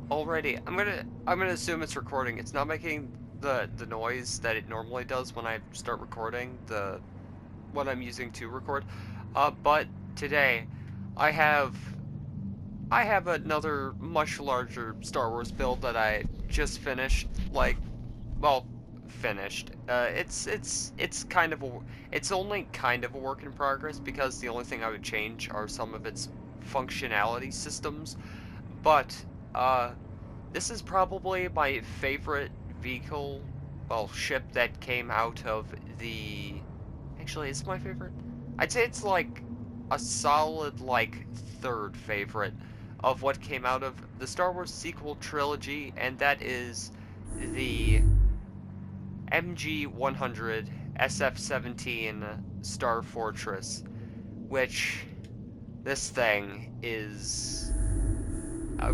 Alrighty, I'm gonna assume it's recording. It's not making the noise that it normally does when I start recording, the what I'm using to record. But today I have I have another much larger Star Wars build that I just finished, like, well, finished. It's kind of it's only kind of a work in progress because the only thing I would change are some of its functionality systems. But uh this is probably my favorite vehicle, well, ship that came out of the... Actually, it's my favorite. I'd say it's like a solid, like, third favorite of what came out of the Star Wars sequel trilogy, and that is the MG-100 SF-17 Star Fortress, which this thing is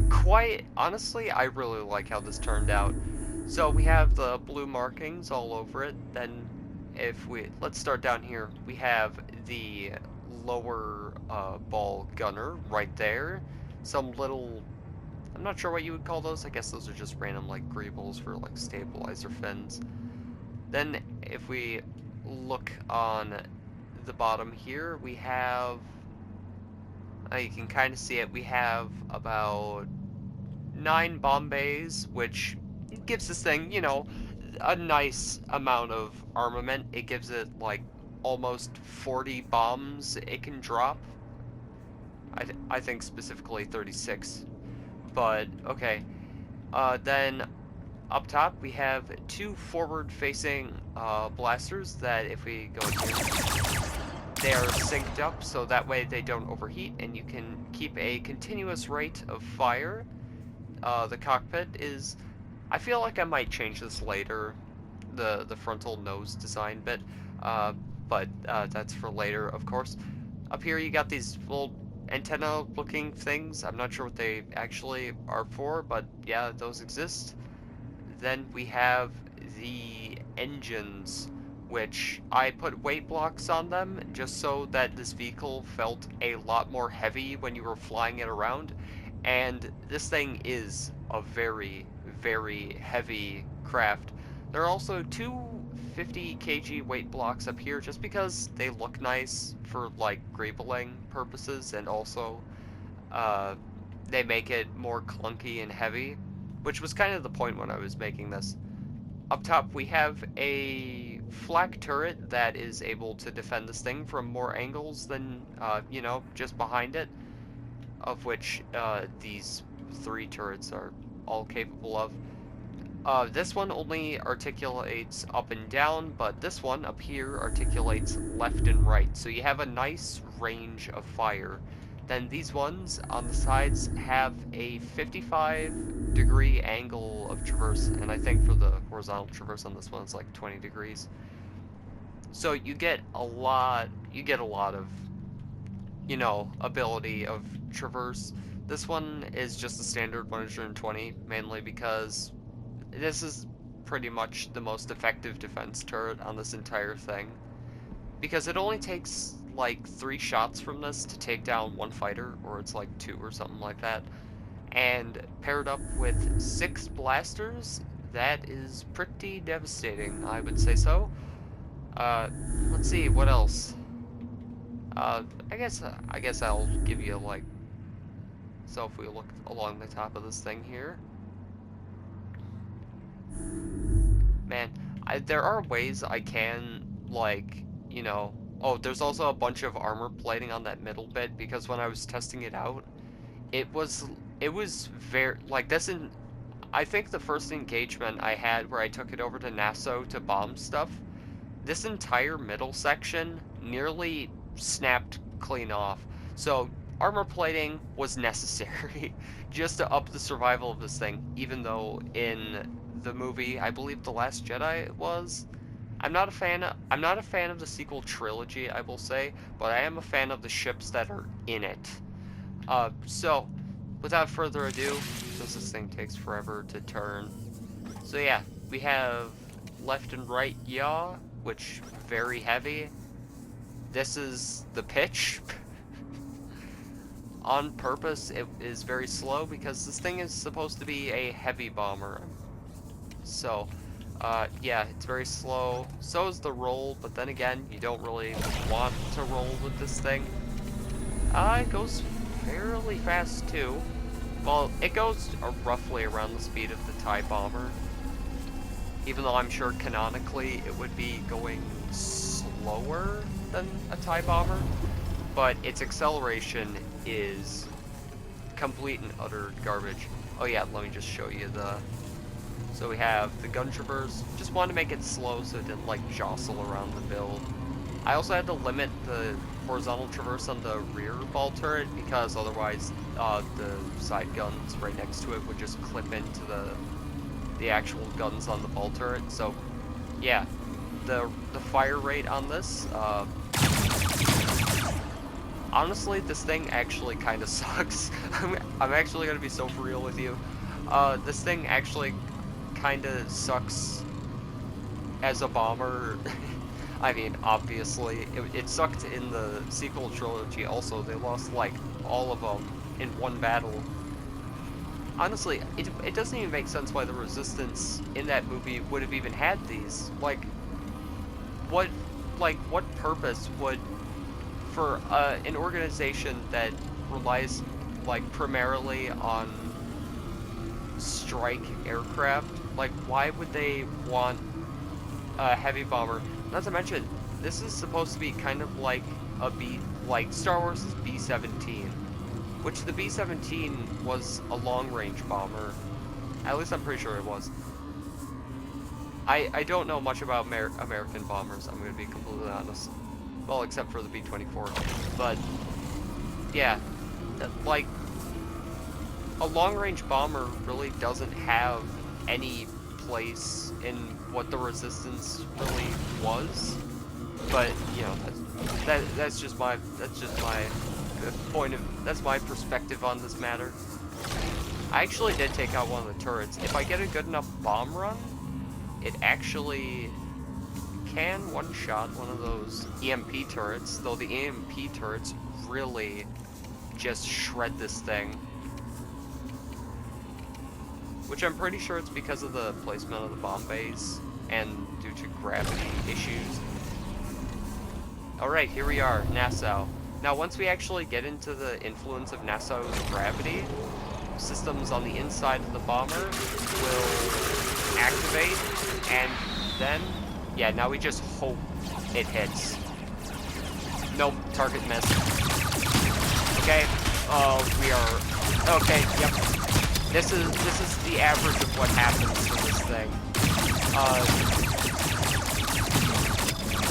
quite honestly, I really like how this turned out. So we have the blue markings all over it. Then, if we let's start down here, we have the lower ball gunner right there. Some little, I'm not sure what you would call those. I guess those are just random like greebles for like stabilizer fins. Then, if we look on the bottom here, we have. You can kind of see it. We have about 9 bomb bays, which gives this thing, a nice amount of armament. It gives it like almost 40 bombs it can drop. I think specifically 36. But okay. Then up top we have 2 forward-facing blasters that if we go here, they are synced up so that way they don't overheat and you can keep a continuous rate of fire. The cockpit is... I feel like I might change this later, the frontal nose design bit, but that's for later, of course. Up here you got these little antenna-looking things. I'm not sure what they actually are for, but yeah, those exist. Then we have the engines, which I put weight blocks on them just so that this vehicle felt a lot more heavy when you were flying it around. And this thing is a very, very heavy craft. There are also two 50 kg weight blocks up here just because they look nice for like greebling purposes, and also uh, they make it more clunky and heavy, which was kind of the point when I was making this. Up top we have a flak turret that is able to defend this thing from more angles than, just behind it, of which these 3 turrets are all capable of. This one only articulates up and down, but this one up here articulates left and right, so you have a nice range of fire. Then these ones on the sides have a 55-degree angle of traverse, and I think for the horizontal traverse on this one it's like 20 degrees. So you get a lot of, ability of traverse. This one is just a standard 120, mainly because this is pretty much the most effective defense turret on this entire thing. Because it only takes like 3 shots from this to take down 1 fighter, or it's like 2 or something like that. And paired up with 6 blasters, that is pretty devastating, I would say so. Let's see, what else? I guess I'll give you like, so if we look along the top of this thing here, man, there are ways I can, like, oh, there's also a bunch of armor plating on that middle bit, because when I was testing it out, it was very, like, I think the first engagement I had where I took it over to Nassau to bomb stuff, this entire middle section nearly snapped clean off. So armor plating was necessary just to up the survival of this thing, even though in the movie, I believe The Last Jedi it was, I'm not a fan of the sequel trilogy, I will say, but I am a fan of the ships that are in it. So without further ado, since this thing takes forever to turn, so yeah, we have left and right yaw, which very heavy. This is the pitch. on purpose, it is very slow because this thing is supposed to be a heavy bomber. So, yeah, it's very slow. So is the roll, but then again, you don't really want to roll with this thing. It goes fairly fast too. Well, it goes roughly around the speed of the TIE bomber. Even though I'm sure canonically it would be going slower than a TIE bomber. But its acceleration is complete and utter garbage. Oh yeah, let me just show you the... So we have the gun traverse. Just wanted to make it slow so it didn't like jostle around the build. I also had to limit the horizontal traverse on the rear ball turret because otherwise the side guns right next to it would just clip into the actual guns on the ball turret. So yeah, the fire rate on this, honestly, this thing actually kind of sucks. I'm actually gonna be so for real with you. This thing actually kind of sucks as a bomber. I mean, obviously, it sucked in the sequel trilogy also. They lost, like, all of them in one battle. Honestly, it doesn't even make sense why the Resistance in that movie would have even had these. Like, what purpose would, for an organization that relies, like, primarily on strike aircraft, like, why would they want a heavy bomber? Not to mention, this is supposed to be kind of like a like Star Wars' B-17, which the B-17 was a long-range bomber. At least I'm pretty sure it was. I don't know much about American bombers, I'm going to be completely honest. Well, except for the B-24. But, yeah, like, a long-range bomber really doesn't have any place in what the Resistance really was. But, you know, that's just my that's my perspective on this matter. I actually did take out one of the turrets. If I get a good enough bomb run, it actually can one-shot one of those EMP turrets, though the EMP turrets really just shred this thing. Which I'm pretty sure it's because of the placement of the bomb bays and due to gravity issues. Alright, here we are, Nassau. Now once we actually get into the influence of Nassau's gravity, systems on the inside of the bomber will activate, and then, yeah, now we just hope it hits. Nope, target missed. Okay, we are, okay, yep. This is the average of what happens to this thing.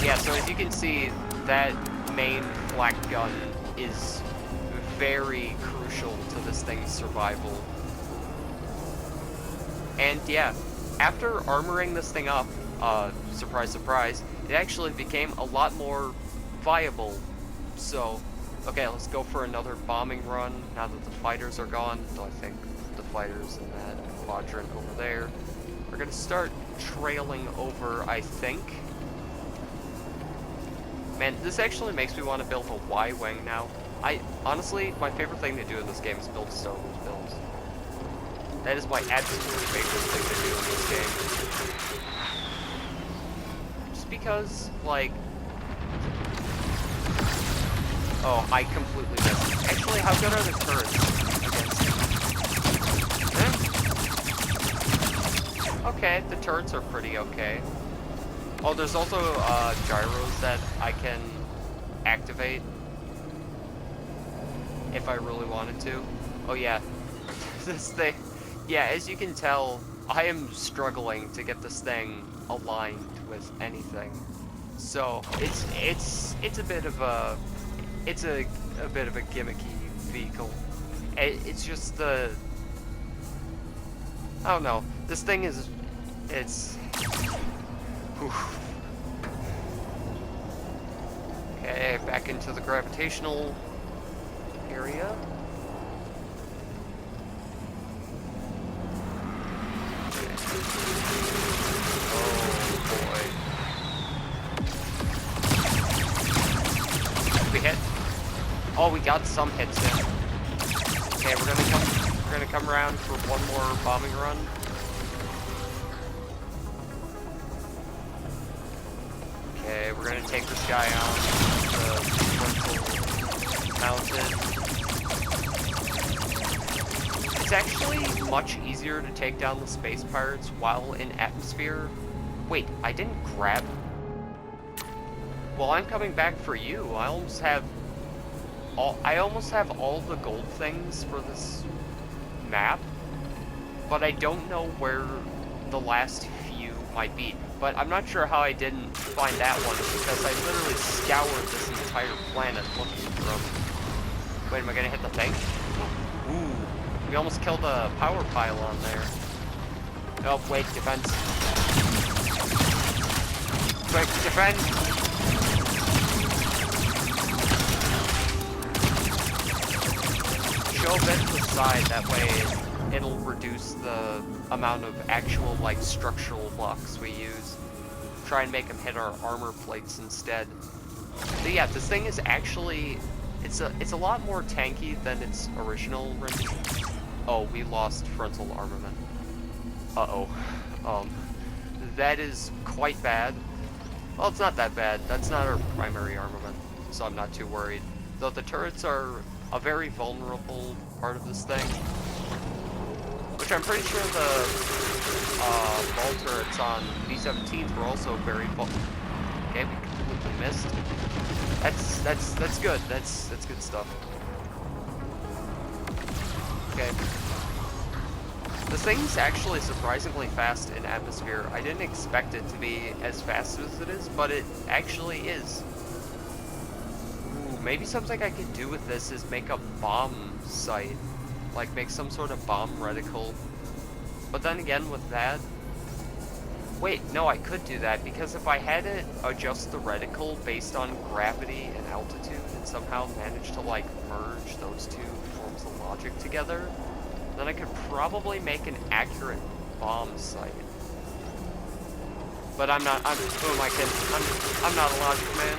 Yeah, so as you can see, that main flak gun is very crucial to this thing's survival. And yeah, after armoring this thing up, surprise, surprise, it actually became a lot more viable. So, okay, let's go for another bombing run now that the fighters are gone. Though I think the fighters in that quadrant over there are gonna start trailing over, I think. Man, this actually makes me want to build a Y-Wing now. Honestly, my favorite thing to do in this game is build Star Wars builds. That is my absolute favorite thing to do in this game. Just because, like... Oh, I completely missed. Actually, how good are the turrets against them? Okay, the turrets are pretty okay. Oh, there's also gyros that I can activate if I really wanted to. Oh yeah, this thing. Yeah, as you can tell, I am struggling to get this thing aligned with anything. So it's a bit of a bit of a gimmicky vehicle. It's just the, I don't know. This thing is, it's. Okay, back into the gravitational area. Okay. Oh boy. We hit. Oh, we got some hits in. Okay, we're gonna come around for one more bombing run. Okay, we're gonna take this guy on the mounted. It's actually much easier to take down the space pirates while in atmosphere. Wait, I didn't grab. Well, I'm coming back for you. I almost have all the gold things for this map, but I don't know where the last few might be. But I'm not sure how I didn't find that one, because I literally scoured this entire planet looking for them. Wait, am I gonna hit the thing? Ooh, we almost killed a power pylon there. Oh, wait, defense. Quick, defend! Show a bit to the side, that way it'll reduce the amount of actual, like, structural blocks we use. Try and make them hit our armor plates instead. But yeah, this thing is actually, it's a lot more tanky than its original rendition. Oh, we lost frontal armament. Uh-oh. That is quite bad. Well, it's not that bad. That's not our primary armament, so I'm not too worried. Though the turrets are a very vulnerable part of this thing. Which I'm pretty sure the ball turrets on B-17s were also very vulnerable. Okay, we completely missed. That's good. That's good stuff. Okay. This thing's actually surprisingly fast in atmosphere. I didn't expect it to be as fast as it is, but it actually is. Ooh, maybe something I could do with this is make a bomb site. Like, make some sort of bomb reticle. But then again, with that... Wait, no, I could do that, because if I had it adjust the reticle based on gravity and altitude, and somehow manage to, like, merge those two forms of logic together, then I could probably make an accurate bomb site. But who am I kidding? I'm not a logic man.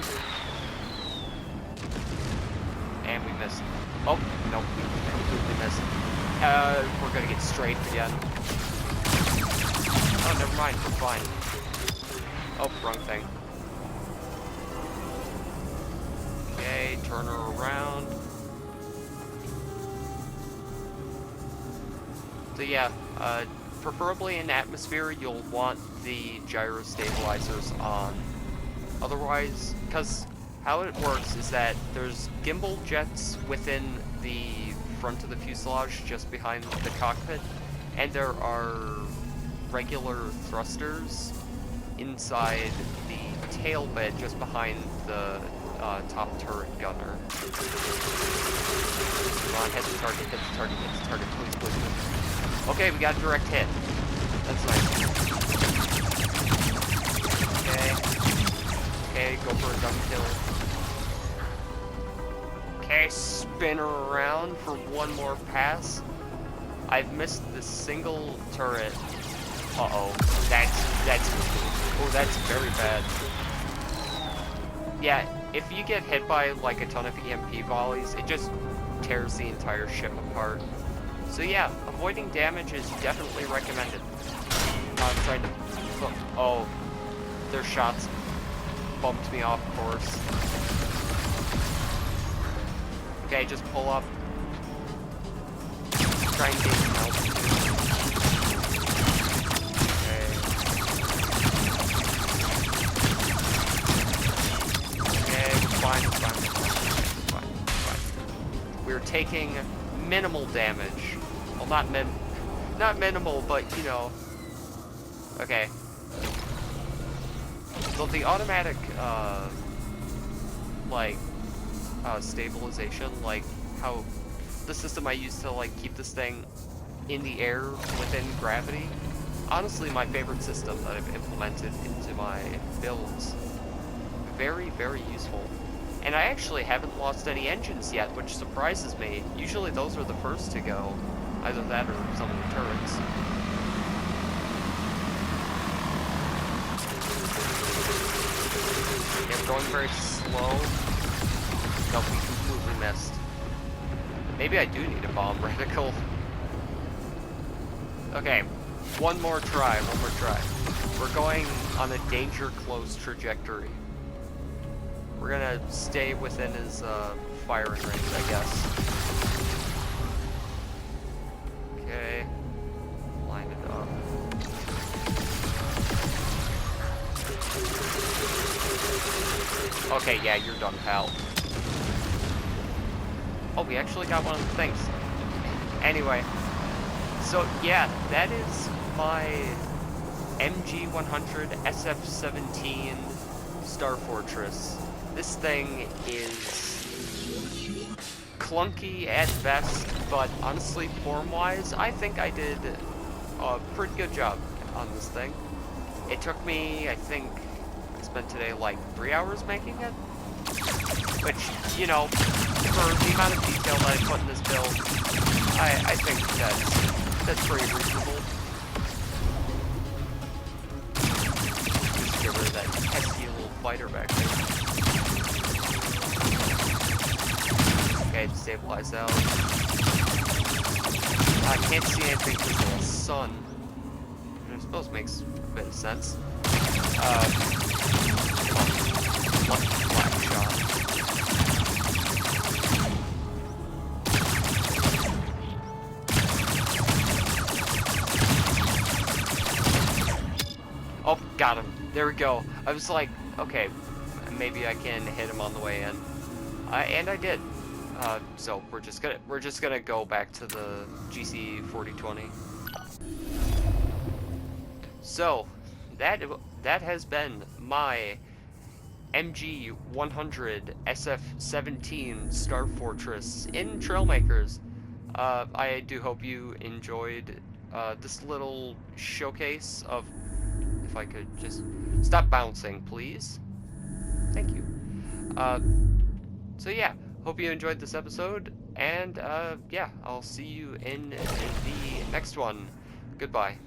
And we missed. Oh, nope, we completely missed. We're gonna get strafed again. Oh, never mind, we're fine. Oh, wrong thing. Okay, turn her around. So yeah, preferably in atmosphere, you'll want the gyro stabilizers on. Otherwise, because how it works is that there's gimbal jets within the front of the fuselage, just behind the cockpit, and there are regular thrusters inside the tail bit, just behind the top turret gunner. Come on, hit the target, hit the target, hit the target, please, please, please. Okay, we got a direct hit. That's nice. Okay. Okay, go for a gun kill. Okay, spin her around for one more pass. I've missed the single turret. Uh-oh. That's very bad. Yeah, if you get hit by like a ton of EMP volleys, it just tears the entire ship apart. So yeah, avoiding damage is definitely recommended. I'm trying to... Oh, their shots bumped me off course. Okay, just pull up. Try and gain some altitude. Okay, we're fine. We're taking minimal damage. Well, not minimal, but you know. Okay. So the automatic, stabilization, like how the system I use to like keep this thing in the air within gravity, honestly my favorite system that I've implemented into my builds. Very, very useful. And I actually haven't lost any engines yet, which surprises me. Usually those are the first to go. Either that or some of the turrets. Yeah, we're going very slow. Nope, we completely missed. Maybe I do need a bomb reticle. Okay, one more try. We're going on a danger close trajectory. We're gonna stay within his firing range, I guess. Okay, line it up. Okay, yeah, you're done, pal. Oh, we actually got one of the things. Anyway, so yeah, that is my MG100 SF-17 Star Fortress. This thing is clunky at best, but honestly, form-wise, I think I did a pretty good job on this thing. It took me, I think, I spent today like 3 hours making it, which, you know, for the amount of detail that I put in this build, I think that's pretty reasonable. Just get rid of that pesky little fighter back there. Okay, stabilize out. I can't see anything because of the sun, which I suppose makes a bit of sense. Lucky flat shot. Oh, got him. There we go. I was like, okay, maybe I can hit him on the way in. And I did. So we're just gonna go back to the GC 4020. So that has been my MG 100 SF-17 Star Fortress in Trailmakers. I do hope you enjoyed this little showcase of. If I could just stop bouncing, please. Thank you. So yeah, hope you enjoyed this episode, and yeah, I'll see you in the next one. Goodbye.